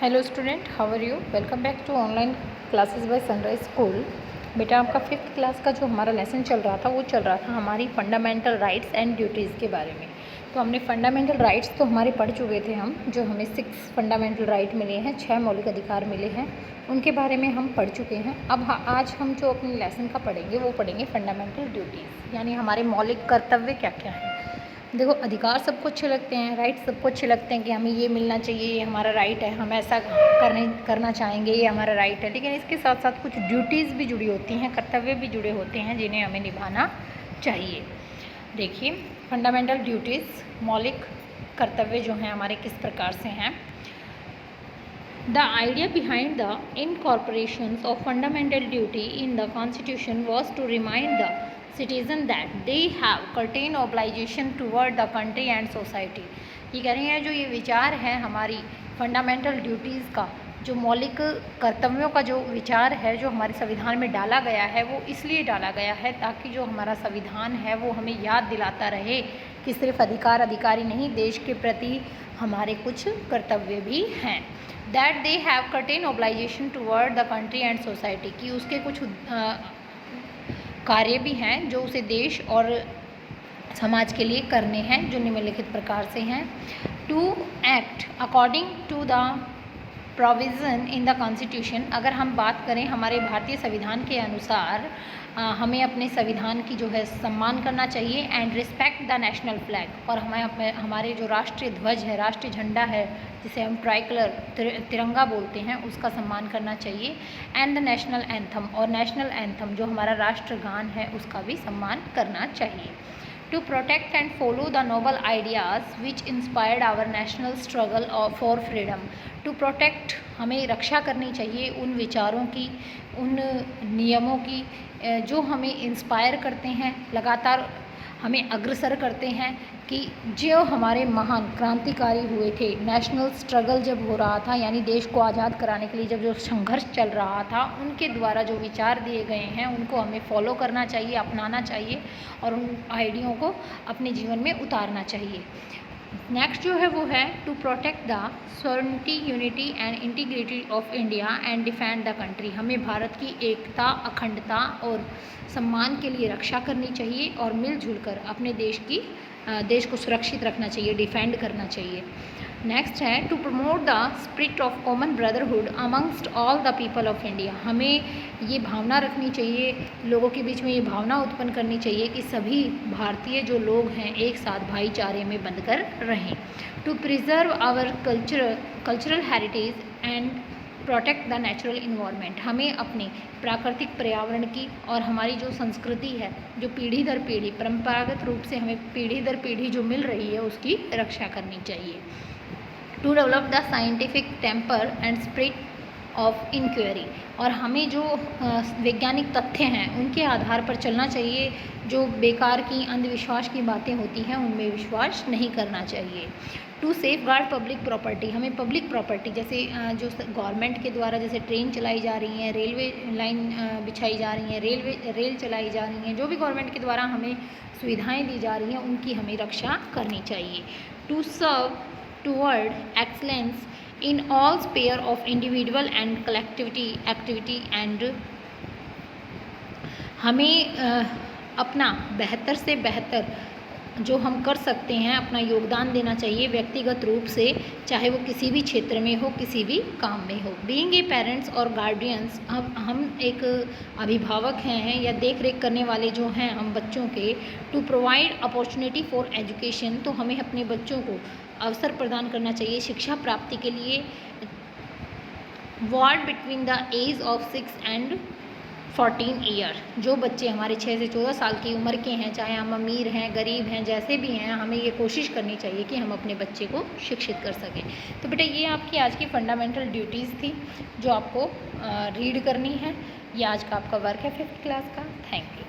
Hello student, how are you? Welcome back to online classes by Sunrise School. बेटा, आपका 5th class का जो हमारा लेसन चल रहा था वो चल रहा था हमारी फंडामेंटल राइट्स एंड ड्यूटीज़ के बारे में। तो हमने फंडामेंटल राइट्स तो हमारे पढ़ चुके थे हम, जो हमें 6 फंडामेंटल राइट मिले हैं, 6 मौलिक अधिकार मिले हैं, उनके बारे में हम पढ़ चुके हैं। अब आज हम जो अपने लेसन का पढ़ेंगे वो पढ़ेंगे फंडामेंटल ड्यूटीज़, यानी हमारे मौलिक कर्तव्य क्या क्या हैं। देखो, अधिकार सबको अच्छे लगते हैं, राइट सबको अच्छे लगते हैं कि हमें ये मिलना चाहिए, ये हमारा राइट है, हम ऐसा करना चाहेंगे, ये हमारा राइट है। लेकिन इसके साथ साथ कुछ ड्यूटीज़ भी जुड़ी होती हैं, कर्तव्य भी जुड़े होते हैं जिन्हें हमें निभाना चाहिए। देखिए, फंडामेंटल ड्यूटीज़, मौलिक कर्तव्य जो हैं हमारे किस प्रकार से हैं। The idea behind the incorporation of fundamental duty in the Constitution was to remind the citizen that they have certain obligation toward the country and society। ये कह रहे हैं जो ये विचार है हमारी फंडामेंटल ड्यूटीज़ का, जो मौलिक कर्तव्यों का जो विचार है जो हमारे संविधान में डाला गया है, वो इसलिए डाला गया है ताकि जो हमारा संविधान है वो हमें याद दिलाता रहे कि सिर्फ अधिकारी नहीं, देश के प्रति हमारे कुछ कर्तव्य भी हैं। That they have certain obligation toward the country and society, कि उसके कुछ कार्य भी हैं जो उसे देश और समाज के लिए करने हैं, जो निम्नलिखित प्रकार से हैं। To act according to the provision in the constitution, अगर हम बात करें हमारे भारतीय संविधान के अनुसार, हमें अपने संविधान की जो है सम्मान करना चाहिए। And respect the national flag, और हमें हमारे जो राष्ट्रीय ध्वज है, राष्ट्रीय झंडा है, जिसे हम ट्राइकलर तिरंगा बोलते हैं, उसका सम्मान करना चाहिए। एंड द नेशनल एंथम, और नेशनल एंथम जो हमारा राष्ट्रगान है उसका भी सम्मान करना चाहिए। To protect and follow the noble ideas which inspired our national struggle for freedom. To protect, हमें रक्षा करनी चाहिए उन विचारों की, उन नियमों की जो हमें इंस्पायर करते हैं, लगातार हमें अग्रसर करते हैं कि जो हमारे महान क्रांतिकारी हुए थे, नेशनल स्ट्रगल जब हो रहा था, यानी देश को आज़ाद कराने के लिए जब जो संघर्ष चल रहा था, उनके द्वारा जो विचार दिए गए हैं उनको हमें फॉलो करना चाहिए, अपनाना चाहिए और उन आइडियों को अपने जीवन में उतारना चाहिए। नेक्स्ट जो है वो है to protect the sovereignty, unity and integrity of India and defend the country. हमें भारत की एकता, अखंडता और सम्मान के लिए रक्षा करनी चाहिए और मिलजुल कर अपने देश को सुरक्षित रखना चाहिए, डिफेंड करना चाहिए। नेक्स्ट है to promote the spirit of common brotherhood amongst all the people of India. हमें ये भावना रखनी चाहिए, लोगों के बीच में ये भावना उत्पन्न करनी चाहिए कि सभी भारतीय जो लोग हैं एक साथ भाईचारे में बंधकर रहें। To preserve our cultural heritage and protect the natural environment. हमें अपने प्राकृतिक पर्यावरण की और हमारी जो संस्कृति है, जो पीढ़ी दर पीढ़ी परंपरागत रूप से हमें पीढ़ी दर पीढ़ी जो मिल रही है, उसकी रक्षा करनी चाहिए। To develop the scientific temper and spirit of inquiry, और हमें जो वैज्ञानिक तथ्य हैं उनके आधार पर चलना चाहिए। जो बेकार की अंधविश्वास की बातें होती हैं उनमें विश्वास नहीं करना चाहिए। To safeguard public property, हमें पब्लिक प्रॉपर्टी जैसे जो गवर्नमेंट के द्वारा जैसे ट्रेन चलाई जा रही हैं, रेलवे लाइन बिछाई जा रही हैं, रेल चलाई जा रही हैं, जो भी गवर्नमेंट के द्वारा हमें सुविधाएं दी जा रही हैं उनकी हमें रक्षा करनी चाहिए। To serve toward excellence in all sphere of individual and collectivity activity and हमें अपना बेहतर से बेहतर जो हम कर सकते हैं अपना योगदान देना चाहिए व्यक्तिगत रूप से, चाहे वो किसी भी क्षेत्र में हो, किसी भी काम में हो। बीइंग ए पेरेंट्स और गार्डियंस, हम एक अभिभावक हैं या देख रेख करने वाले जो हैं हम बच्चों के। To provide opportunity for education, तो हमें अपने बच्चों को अवसर प्रदान करना चाहिए शिक्षा प्राप्ति के लिए। Ward between the age of 6 and 14 year, जो बच्चे हमारे 6 से 14 साल की उम्र के हैं, चाहे हम अमीर हैं, गरीब हैं, जैसे भी हैं, हमें ये कोशिश करनी चाहिए कि हम अपने बच्चे को शिक्षित कर सकें। तो बेटा, ये आपकी आज की फंडामेंटल ड्यूटीज़ थी जो आपको रीड करनी है। ये आज का आपका वर्क है 5th क्लास का। Thank you.